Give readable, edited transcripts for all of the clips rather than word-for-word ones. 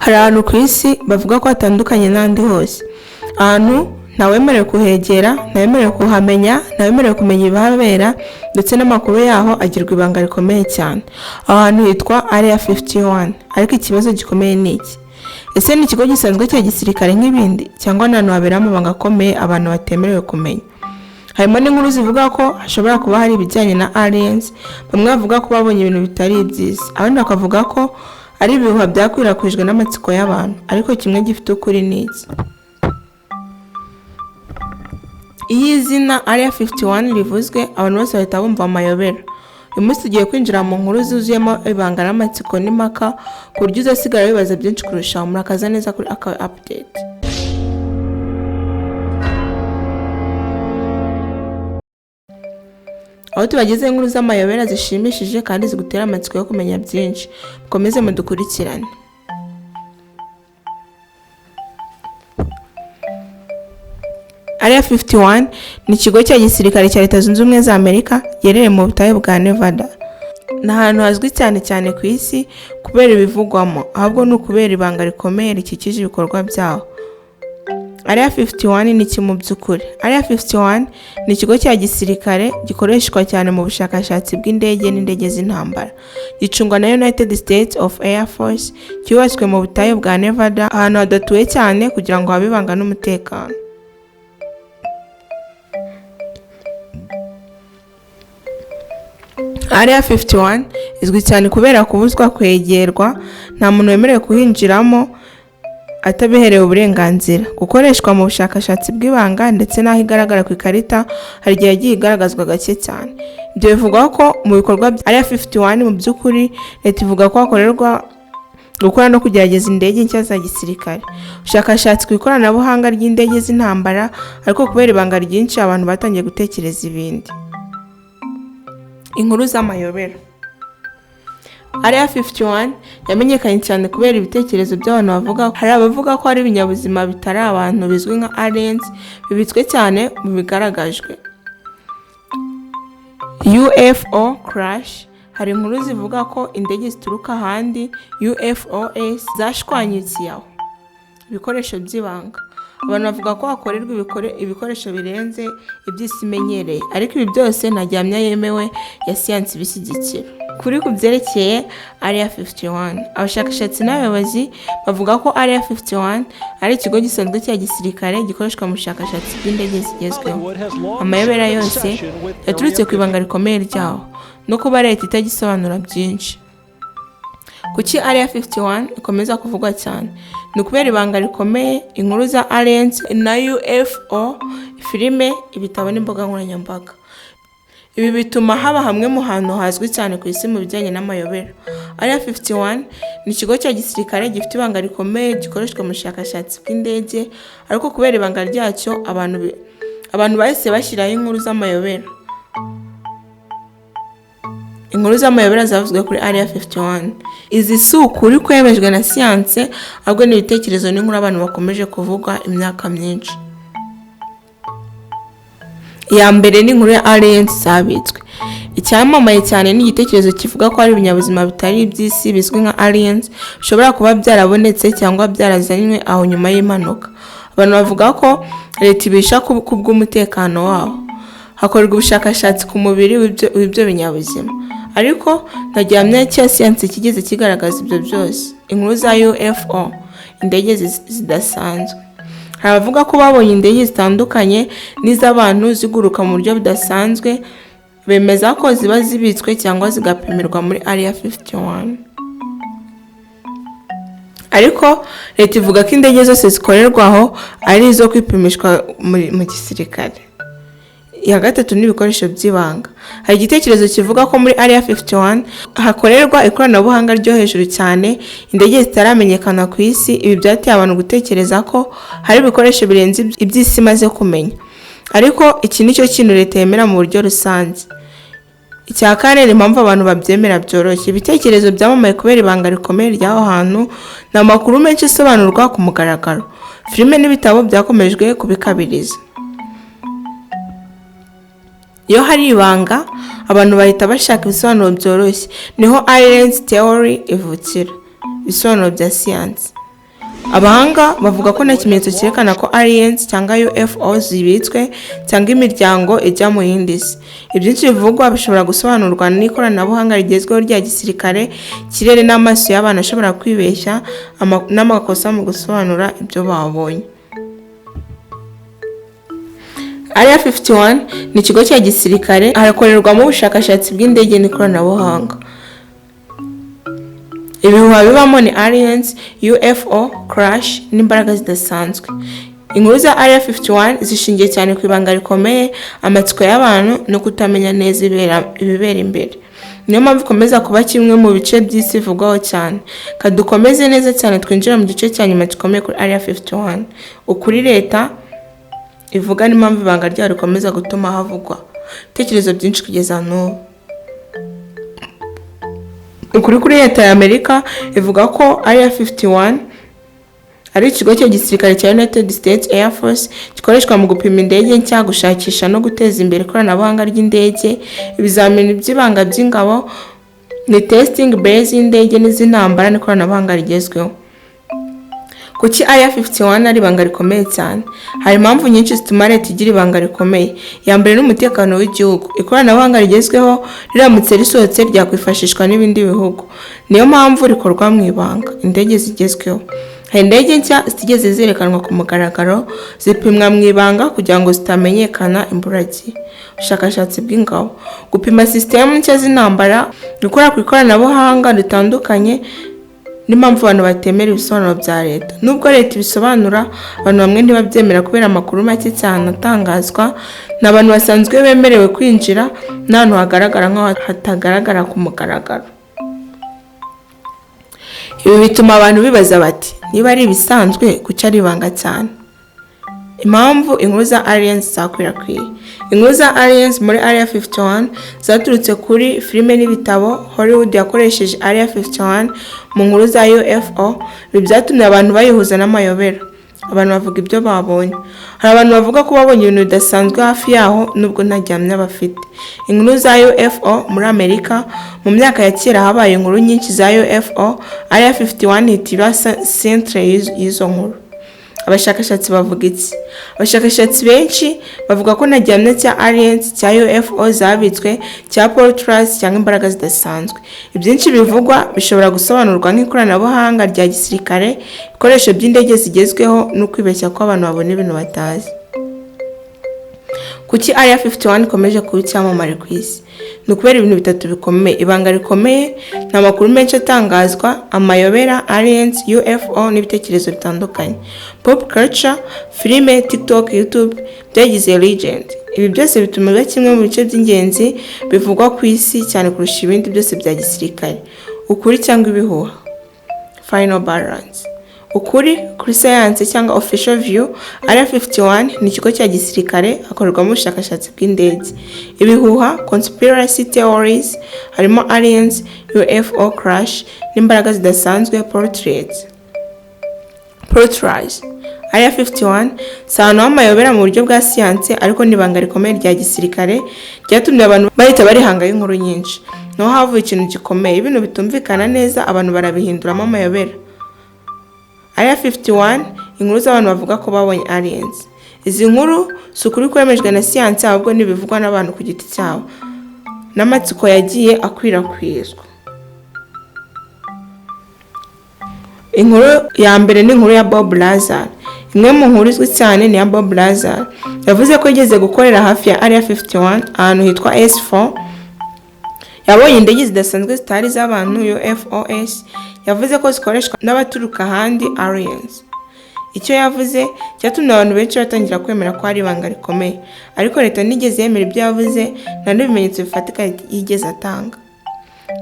Hari ahantu ku isi bavuga ko hatandukanye n'andi hose. Ahantu ntawemerewe kuhegera, ntawemerewe kuhamenya, ntawemerewe kumenya ibihabera, ndetse n'amakuru yaho agirwa ibanga rikomeye cyane. Aho hantu hitwa Area 51. Ariko ikibazo gikomeye ni iki? Ese ni ikigo gisanzwe cya gisirikare nk'ibindi, cyangwa n'ahantu habera amabanga akomeye abantu batemerewe kumenya? Harimo n'inkuru zivuga ko hashobora kuba hari ibijyanye na aliens. Bamwe bavuga ko babonye ibintu bitari byiza, abandi bakavuga ko ari ibihuha byakwirakwijwe n'amatsiko y'abantu. Ariko kimwe gifite ukuri ni iki? Iyo izina Area 51 rivuzwe, abantu bose bahita bumva amayobera. Uyu munsi tugiye kwinjira mu nkuru zuzuyemo ibanga n'amatsiko n'impaka, ku buryo uzasigara wibaza byinshi kurushaho. Murakaza neza kuri Aka Update. Aho tubagezeho inkuru z'amayobera zishimishije kandi zigutera amatsiko yo kumenya byinshi. Mukomeze mudukurikirane. Area 51 ni ikigo cya gisirikare cya Leta Zunze Ubumwe za Amerika giherereye mu butayu bwa Nevada. Ni ahantu hazwi cyane ku isi kubera ibivugwamo, ahubwo ni ukubera ibanga rikomeye rikikije ibikorwa byaho. Area 51 ni iki mu by'ukuri? Area 51 ni ikigo cya gisirikare gikoreshwa cyane mu bushakashatsi bw'indege n'indege z'intambara. Gicungwa na United States of Air Force, cyubatswe mu butayu bwa Nevada, ahantu hadatuwe cyane kugira ngo habe ibanga n'umutekano. Area 51 izwi cyane kubera kubuzwa kwegerwa, nta muntu wemerewe kuhinjiramo atabiherewe uburenganzira. Gukoreshwa mu bushakashatsi bw'ibanga, ndetse n'aho igaragara ku ikarita hari igihe yagiye igaragazwa gake cyane. Ibyo bivuga ko mu bikorwa bya Area 51 mu by'ukuri leta ivuga ko hakorerwa gukora no kugerageza indege nshya za gisirikare, ubushakashatsi ku ikoranabuhanga ry'indege z'intambara. Ariko kubera ibanga ryinshi, abantu batangiye gutekereza ibindi. Inkuru z'amayobera. Area 51 yamenyekanye cyane kubera ibitekerezo by'abantu bavuga ko hari abavuga ko ari ibinyabuzima bitari abantu bizwi nka aliens bibitswe cyane mu bigaragajwe. UFO crash. Hari inkuru zivuga ko indege zituruka ahandi UFOs zashwanyikiye aho ibikoresho by'ibanga. Abantu bavuga ko hakorerwa ibikoresho birenze iby'isi imenyereye, ariko ibi byose nta gihamya yemewe ya siyansi bishyigikira. Kuri ku byerekeye Area 51, abashakashatsi n'abayobozi bavuga ko Area 51 ari ikigo gisanzwe cya gisirikare gikoreshwa mu bushakashatsi bw'indege zigezweho. Amayobera yose yaturutse ku ibanga rikomeye ryaho no kuba leta itagisobanura byinshi. Kuki Area 51 ikomeza kuvugwa cyane? Ni ukubera ibanga rikomeye, inkuru za aliens na UFO, filime, ibitabo n'imbuga nkoranyambaga. Ibi bituma haba hamwe mu hantu hazwi cyane ku isi mu bijyanye n'amayobera. Area 51 ni ikigo cya gisirikare gifite ibanga rikomeye gikoreshwa mu bushakashatsi bw'indege, ariko kubera ibanga ryacyo abantu bahise bashyiraho inkuru z'amayobera. Inkuru z'amayobera zavuzwe kuri Area 51. Izi si ukuri kwemejwe na siyanse, ahubwo ni ibitekerezo n'inkuru abantu bakomeje kuvuga imyaka myinshi. Iya mbere ni inkuru ya aliens zabitswe. Icyamamaye cyane ni igitekerezo kivuga ko ari ibinyabuzima bitari iby'isi bizwi nka aliens bishobora kuba byarabonetse cyangwa byarazanywe aho nyuma y'impanuka. Abantu bavuga ko leta ibisha ku bw'umutekano waho. Hakorerwa ubushakashatsi ku mubiri w'ibyo binyabuzima, ariko nta gihamya cya siyansi kigeze kigaragaza ibyo byose. Inkuru za UFO, indege zidasanzwe. Hari abavuga ko babonye indege zitandukanye n'iz'abantu ziguruka mu buryo budasanzwe, bemeza ko ziba zibitswe cyangwa zigapimirwa muri Area 51. Ariko leta ivuga ko indege zose zikorerwaho ari izo kwipimishwa mu gisirikare. Iya gatatu ni ibikoresho by'ibanga. Hari igitekerezo kivuga ko muri Area 51 hakorerwa ikoranabuhanga ryo hejuru cyane, indege zitaramenyekana ku isi. Ibi byateye abantu gutekereza ko hari ibikoresho birenze iby'isi imaze kumenya, ariko iki nicyo kintu leta yemera mu buryo rusange. Icya kane ni impamvu abantu babyemera byoroshye. Ibitekerezo byamamaye kubera ibanga rikomeye ry'aho hantu, ni amakuru menshi asobanurwa ku mugaragaro. Filime n'ibitabo byakomejwe kubikabiriza. Iyo hari ibanga, abantu bahita bashaka ibisobanuro byoroshye. Niho aliens theory ivukira, ibisobanuro bya siyansi. Abahanga bavuga ko nta kimenyetso cyerekana ko aliens cyangwa UFO zibitswe cyangwa imiryango ijya mu yindi si. Ibyinshi bivugwa bishobora gusobanurwa n'ikoranabuhanga rigezweho rya gisirikare, ikirere n'amaso y'abantu ashobora kwibeshya n'amakosa mu gusobanura ibyo babonye. Area 51 ni ikigo cya gisirikare, harakorerwamo ubushakashatsi bw'indege n'ikoranabuhanga. Ibihuha bibamo ni aliens, UFO, crash n'imbaraga zidasanzwe. Inkuru za Area 51 zishingiye cyane ku ibanga rikomeye, amatsiko y'abantu no kutamenya neza ibibera imbere. Niyo mpamvu ikomeza kuba kimwe mu bice by'isi bivugwaho cyane. Kadukomeze neza cyane twinjira mu gice cya nyuma gikomeye kuri Area 51. Ukuri leta ivuga n'impamvu ibanga ryayo rikomeza gutuma havugwa ibitekerezo byinshi kugeza n'ubu. Ukuri kuri leta ya Amerika ivuga ko Area 51 ari ikigo cya gisirikare cya United States Air Force gikoreshwa mu gupima indege nshya, gushakisha no guteza imbere ikoranabuhanga ry'indege, ibizamini by'ibanga by'ingabo, ni testing base y'indege n'iz'intambara n'ikoranabuhanga rigezweho. Kuki Area 51 ari ibanga rikomeye cyane? Hari impamvu nyinshi zituma leta igira ibanga rikomeye. Ya mbere n'umutekano w'igihugu. Ikoranabuhanga rigezweho riramutse risohotse ryakwifashishwa n'ibindi bihugu. Niyo mpamvu rikorwa mu ibanga. Indege zigezweho. Hari indege nshya zitigeze zerekanwa ku mugaragaro, zipimwa mu ibanga kugira ngo zitamenyekana imburagihe. Ubushakashatsi bw'ingabo. Gupima sisitemu nshya z'intambara, gukora ku ikoranabuhanga ritandukanye, n'impamvu abantu batemera ibisobanuro bya leta. Nubwo leta ibisobanura, abantu bamwe ntibabyemera kubera amakuru make cyane atangazwa. N'abantu basanzwe bemerewe kwinjira n'ahantu hagaragara nk'aho hatagaragara ku mugaragaro. Ibi bituma abantu bibaza bati, niba ari ibisanzwe kuki ari ibanga cyane? Impamvu inkuru za aliens zakwirakwiye. Inkuru za aliens muri Area 51 zaturutse kuri filime n'ibitabo. Hollywood yakoresheje Area 51 mu nkuru za UFO. Ibi byatumye abantu bayihuza n'amayobera. Abantu bavuga ibyo babonye. Hari abantu bavuga ko babonye ibintu bidasanzwe hafi yaho nubwo nta gihamya bafite. Inkuru za UFO muri Amerika, mu myaka ya kera habaye inkuru nyinshi za UFO. Area 51 itiba centre y'izo nkuru. Abashakashatsi bavuga iki? Abashakashatsi benshi bavuga ko nta gihamya cya aliens, cya UFO zabitswe, cya poltergeist cyangwa imbaraga zidasanzwe. Ibyinshi bivugwa bishobora gusobanurwa nk'ikoranabuhanga rya gisirikare, ibikoresho by'indege zigezweho no kwibeshya ko abantu babona ibintu batazi. Kuki Area 51 ikomeje kuba icyamamare ku isi? Ni ukubera ibintu bitatu bikomeye. Ibanga rikomeye, nta makuru menshi atangazwa, amayobera, aliens, UFO n'ibitekerezo bitandukanye. Pop culture, filime, TikTok, YouTube byagize legend. Ibi byose bituma biba kimwe mu bice by'ingenzi bivugwa ku isi cyane kurusha ibindi byose bya gisirikare. Ukuri cyangwa ibihuha. Final balance. Ukuri kuri science cyangwa official view, Area 51 ni ikigo cya gisirikare, hakorerwamo ubushakashatsi bw'indege. Ibihuha, conspiracy theories, harimo aliens, UFO crash n'imbaraga zidasanzwe, poltergeist. Area 51 si ahantu h'amayobera mu buryo bwa siyanse, ariko ni ibanga rikomeye rya gisirikare ryatumye abantu bahita barihangaho inkuru nyinshi. Niho havuye ikintu gikomeye, ibintu bitumvikana neza abantu barabihinduramo amayobera. Area 51 inkuru z'abantu bavuga ko babonye aliens. Izi nkuru si ukuri kwemejwe na siyanse, ahubwo n'ibivugwa n'abantu ku giti cyabo n'amatsiko yagiye akwirakwizwa. Inkuru ya mbere ni inkuru ya Bob Lazar. Imwe mu nkuru izwi cyane ni ya Bob Lazar. Yavuze ko yigeze gukorera hafi ya Area 51 ahantu hitwa S4. Yabonye indege zidasanzwe zitari z'abantu, UFOs. Yavuze ko zikoreshwa n'abaturuka ahandi, aliens. Icyo yavuze cyatumye abantu benshi batangira kwemera ko ari ibanga rikomeye, ariko leta ntigeze yemera ibyo yavuze, nta n'ibimenyetso bifatika yigeze atanga.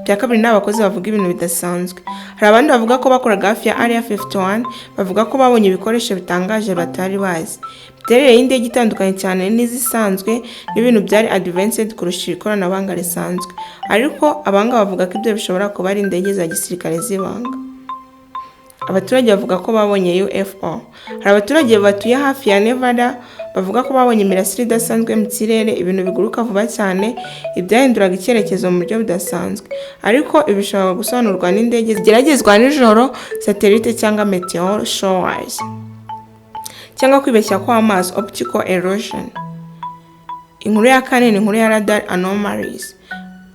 Bya kabiri ni abakozi bavuga ibintu bidasanzwe. Hari abandi bavuga ko bakoraga hafi ya Area 51, bavuga ko babonye ibikoresho bitangaje batari bazi. Imiterere y'indege itandukanye cyane n'izisanzwe, n'ibintu byari advanced kurusha ikoranabuhanga risanzwe. Ariko abanga bavuga ko ibyo bishobora kuba ari indege za gisirikare z'ibanga. Abaturage bavuga ko babonye UFO. Hari abaturage batuye hafi ya Nevada bavuga ko babonye imirasire idasanzwe mu kirere, ibintu biguruka vuba cyane, ibyahinduraga icyerekezo mu buryo budasanzwe. Ariko ibi bishobora gusobanurwa n'indege zigeragezwa nijoro, satelite cyangwa meteor showers, cyangwa kwibeshya kw'amazi optical erosion. Inkuru ya kane ni inkuru ya radar anomalies.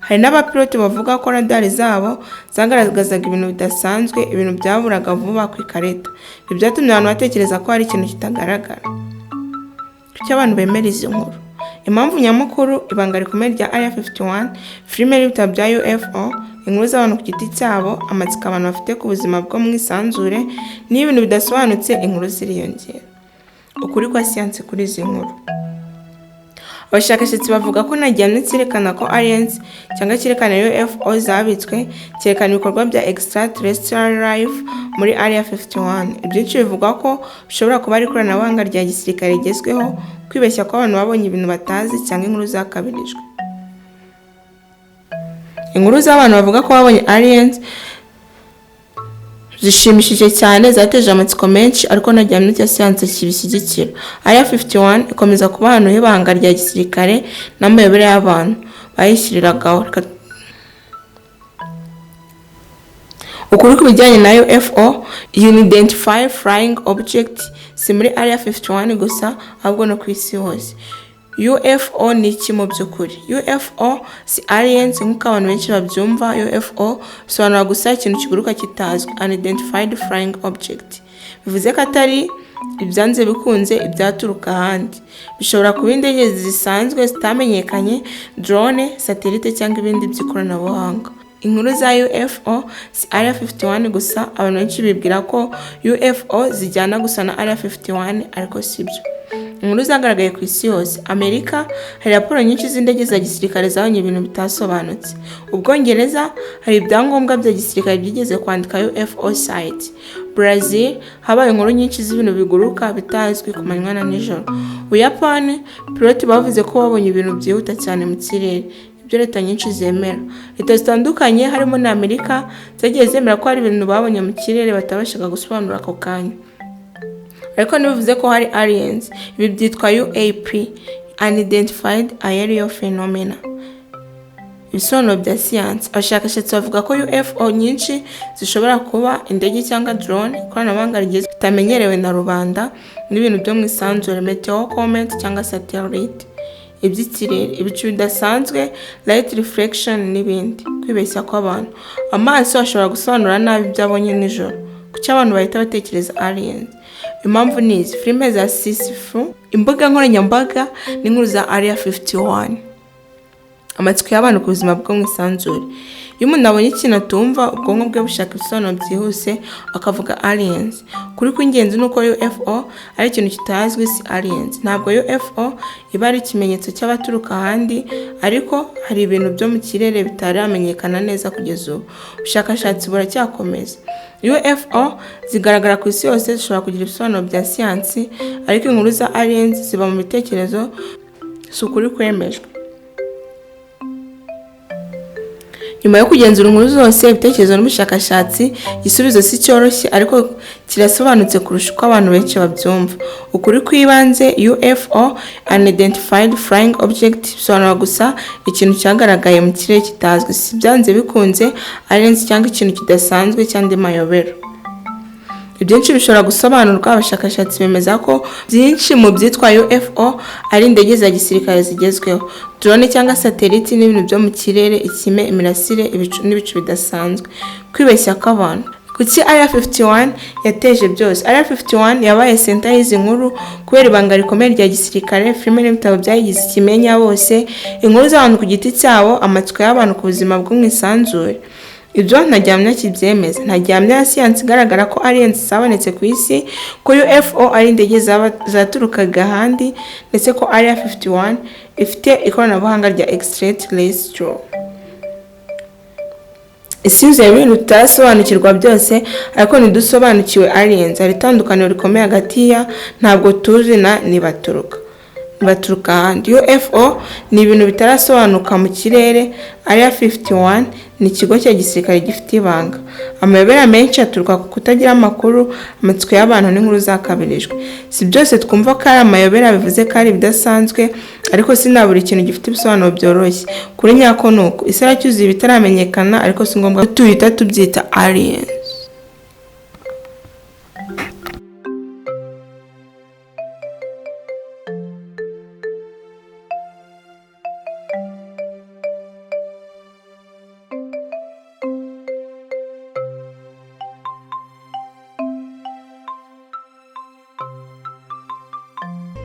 Hari n'abapiloti bavuga ko radar zabo zagaragazaga ibintu bidasanzwe, ibintu byaburaga vuba ku ikarita. Ibi byatumye abantu batekereza ko hari ikintu kitagaragara. Kuki abantu bemera izi nkuru? Impamvu nyamukuru, ibanga rikomeye rya Area 51, filime y'ibitabo bya UFO, inkuru z'abantu ku giti cyabo, amatsiko abantu bafite ku buzima bwo mu isanzure, n'ibintu bidasobanutse, inkuru ziriyongera. Ukuri kwa siyansi kuri izi nkuru. Abashakashatsi bavuga ko nta gihamya cyerekana ko aliens cyangwa cyerekana UFO zabitswe, cyerekana ibikorwa bya extraterrestrial life muri Area 51. Ibyinshi bivuga ko bishobora kuba ari ikoranabuhanga rya gisirikare rigezweho, kwibeshya ko abantu babonye ibintu batazi, cyangwa inkuru zakabirijwe. Inkuru z'abantu bavuga ko babonye aliens zishimishije cyane, zateje amatsiko menshi, ariko nta gihamya cya siyansi kibishyigikira. Area 51 ikomeza kuba ahantu h'ibanga rya gisirikare n'amayobera y'abantu bayishyiriragaho. Ukuri ku bijyanye na UFO, Unidentified Flying Object, si muri Area 51 gusa, ahubwo no ku isi hose. UFO ni iki mu by'ukuri? UFO si aliens nk'uko abantu benshi babyumva. UFO bisobanura gusa ikintu kiguruka kitazwi, Unidentified Flying Object. Bivuze ko atari ibyanze bikunze ibyaturuka ahandi. Bishobora kuba indege zisanzwe zitamenyekanye, drone, satelite cyangwa ibindi by'ikoranabuhanga. Inkuru za UFO si Area 51 gusa. Abantu benshi bibwira ko UFO zijyana gusa na Area 51, ariko sibyo. Inkuru zagaragaye ku isi yose. Amerika, hari raporo nyinshi z'indege za gisirikare zabonye ibintu bitasobanutse. Ubwongereza, hari ibyangombwa bya gisirikare byigeze kwandika UFO site. Brazil, habaye inkuru nyinshi z'ibintu biguruka bitazwi ku manywa na nijoro. Ubuyapani, piloti bavuze ko babonye ibintu byihuta cyane mu kirere. Ibyo leta nyinshi zemera. Leta zitandukanye harimo na Amerika zagiye zemera ko hari ibintu babonye mu kirere batabashaga gusobanura ako kanya. Ariko ntibivuze ko hari aliens. Ibi byitwa UAP, Unidentified Aerial Phenomena. Ibisobanuro bya siyansi. Abashakashatsi bavuga ko UFO nyinshi zishobora kuba indege cyangwa drone, ikoranabuhanga rigezweho bitamenyerewe na rubanda, n'ibintu byo mu isanzure, meteor comet cyangwa satellite, iby'ikirere, ibicu bidasanzwe, light reflection n'ibindi. Kwibeshya kw'abantu. Amaso ashobora gusobanura nabi ibyo abonye nijoro. Kuki abantu bahita batekereza aliens? Impamvu ni izi: filime za Sisifu, imbuga nkoranyambaga, n'inkuru za Area 51. Amatsiko y'abantu ku buzima bwo mu isanzure. Iyo umuntu abonye ikintu atumva, ubwonko bwe bushaka ibisobanuro byihuse, akavuga aliens. Kuri kw'ingenzi ni uko UFO ari ikintu kitazwi, si aliens. Ntabwo UFO iba ari ikimenyetso cy'abaturuka ahandi, ariko hari ibintu byo mu kirere bitaramenyekana neza kugeza ubu. Ubushakashatsi buracyakomeza. UFO zigaragara ku isi yose, zishobora kugira ibisobanuro bya siyansi, ariko inkuru za aliens ziba mu bitekerezo, si ukuri kwemejwe. Nyuma yo kugenzura inkuru zose, ibitekerezo n'ubushakashatsi, igisubizo si cyoroshye, ariko kirasobanutse kurusha uko abantu benshi babyumva. Ukuri kw'ibanze, UFO, Unidentified Flying Object, bisobanura gusa ikintu cyagaragaye mu kirere kitazwi, si byanze bikunze aliens cyangwa ikintu kidasanzwe cyangwa mayobera. Ibyinshi bishobora gusobanurwa. Abashakashatsi bemeza ko byinshi mu byitwa UFO ari indege za gisirikare zigezweho, drone cyangwa satelite n'ibintu byo mu kirere, ikime, imirasire, ibicu n'ibicu bidasanzwe. Kwibeshya kw'abantu. Kuki Area 51 yateje byose? Area 51 yabaye center y'izi nkuru kubera ibanga rikomeye rya gisirikare, filime n'ibitabo byayigize ikimenya bose, inkuru z'abantu ku giti cyabo, amatsiko y'abantu ku buzima bwo mu isanzure. Ibyo nta gihamya kibyemeza. Nta gihamya ya siyansi igaragara ko aliens zabonetse ku isi, ko UFO ari indege zaturukaga ahandi, ndetse ko Area 51 ifite ikoranabuhanga rya extraterrestrial. Isi yuzuye ibintu tutasobanukirwa byose, ariko ntidusobanukiwe aliens. Hari itandukaniro rikomeye hagati ya ntabwo tuzi na nibaturuka ahandi. UFO ni ibintu bitarasobanuka mu kirere. Area 51 ni ikigo cya gisirikare gifite ibanga. Amayobera menshi aturuka ku kutagira amakuru, amatsiko y'abantu n'inkuru zakabirijwe. Si byose twumva ko ari amayobera bivuze ko ari ibidasanzwe, ariko sinabura ikintu gifite ibisobanuro byoroshye. Kuri nyako ni uko isi iracyuzuye ibitaramenyekana, ariko si ngombwa ko tuhita tubyita aliens.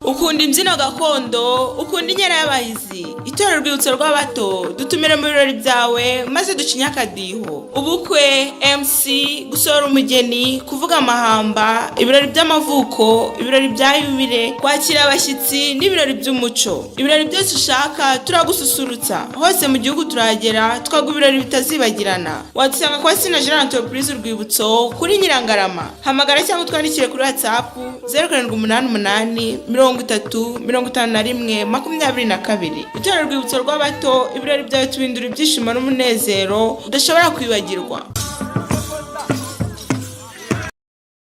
Ukunda imbyino gakondo, ukunda inkera y'abahizi, itorero urwibutso rw'abato, dutumire mu birori byawe maze ducinya akadiho. Ubukwe, MC, gusohora umugeni, kuvuga amahamba, ibirori by'amavuko, ibirori bya yubile, kwakira abashyitsi n'ibirori by'umuco. Ibirori byose ushaka turagususurutsa. Hose mu gihugu turagera, twaguha ibirori bitazibagirana. Wadusanga kwa Sina General Entreprise urwibutso kuri Nyirangarama. Hamagara cyangwa twandikire kuri WhatsApp 0788 305122. Itorero urwibutso rw'abato, ibirori byawe tubindura ibyishimo n'umunezero udashobora kwibagirwa.